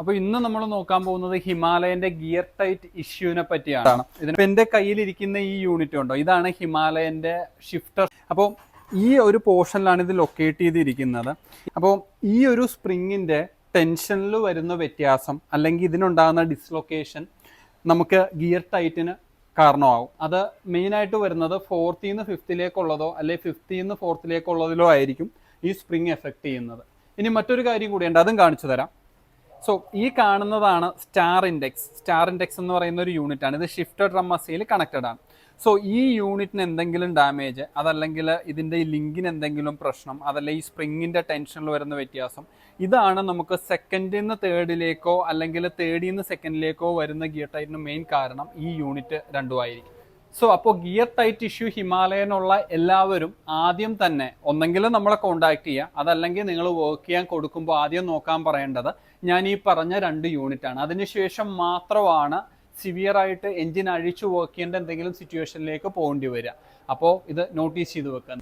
അപ്പോൾ ഇന്ന് നമ്മൾ നോക്കാൻ പോകുന്നത് ഹിമാലയന്റെ ഗിയർ ടൈറ്റ് ഇഷ്യൂവിനെ പറ്റിയാണ്. ഇതിന് എൻ്റെ കയ്യിലിരിക്കുന്ന ഈ യൂണിറ്റ് ഉണ്ടോ, ഇതാണ് ഹിമാലയന്റെ ഷിഫ്റ്റർ. അപ്പോൾ ഈ ഒരു പോർഷനിലാണ് ഇത് ലൊക്കേറ്റ് ചെയ്തിരിക്കുന്നത്. അപ്പോൾ ഈ ഒരു സ്പ്രിങ്ങിന്റെ ടെൻഷനിൽ വരുന്ന വ്യത്യാസം അല്ലെങ്കിൽ ഇതിനുണ്ടാകുന്ന ഡിസ്ലൊക്കേഷൻ നമുക്ക് ഗിയർ ടൈറ്റിന് കാരണമാവും. അത് മെയിനായിട്ട് വരുന്നത് 4th നിന്ന് 5th അല്ലെങ്കിൽ 5th നിന്ന് 4th ആയിരിക്കും ഈ സ്പ്രിങ് എഫക്റ്റ് ചെയ്യുന്നത്. ഇനി മറ്റൊരു കാര്യം കൂടിയുണ്ട്, അതും കാണിച്ചു തരാം. സോ ഈ കാണുന്നതാണ് സ്റ്റാർ ഇൻഡെക്സ് എന്ന് പറയുന്ന ഒരു യൂണിറ്റ് ആണ്. ഇത് ഷിഫ്റ്റഡ് ഡ്രം മസിൽ കണക്റ്റഡ് ആണ്. സോ ഈ യൂണിറ്റിന് എന്തെങ്കിലും ഡാമേജ്, അതല്ലെങ്കിൽ ഇതിൻ്റെ ഈ ലിങ്കിന് എന്തെങ്കിലും പ്രശ്നം, അതല്ല ഈ സ്പ്രിങ്ങിൻ്റെ ടെൻഷനിൽ വരുന്ന വ്യത്യാസം, ഇതാണ് നമുക്ക് 2nd നിന്ന് 3rd അല്ലെങ്കിൽ 3rd നിന്ന് 2nd വരുന്ന ഗിയർ ടൈറ്റിന് മെയിൻ കാരണം. ഈ യൂണിറ്റ് രണ്ടുമായിരിക്കും. സോ അപ്പോൾ ഗിയർ ടൈറ്റ് ഇഷ്യൂ ഹിമാലയനുള്ള എല്ലാവരും ആദ്യം തന്നെ ഒന്നെങ്കിലും നമ്മളെ കോണ്ടാക്ട് ചെയ്യുക, അതല്ലെങ്കിൽ നിങ്ങൾ വർക്ക് ചെയ്യാൻ കൊടുക്കുമ്പോൾ ആദ്യം നോക്കാൻ പറയേണ്ടത് ഞാൻ ഈ പറഞ്ഞ 2 യൂണിറ്റാണ്. അതിനുശേഷം മാത്രമാണ് സിവിയർ ആയിട്ട് എൻജിൻ അഴിച്ചു വർക്ക് ചെയ്യേണ്ട എന്തെങ്കിലും സിറ്റുവേഷനിലേക്ക് പോകേണ്ടി വരിക. അപ്പോൾ ഇത് നോട്ടീസ് ചെയ്ത് വെക്കാൻ.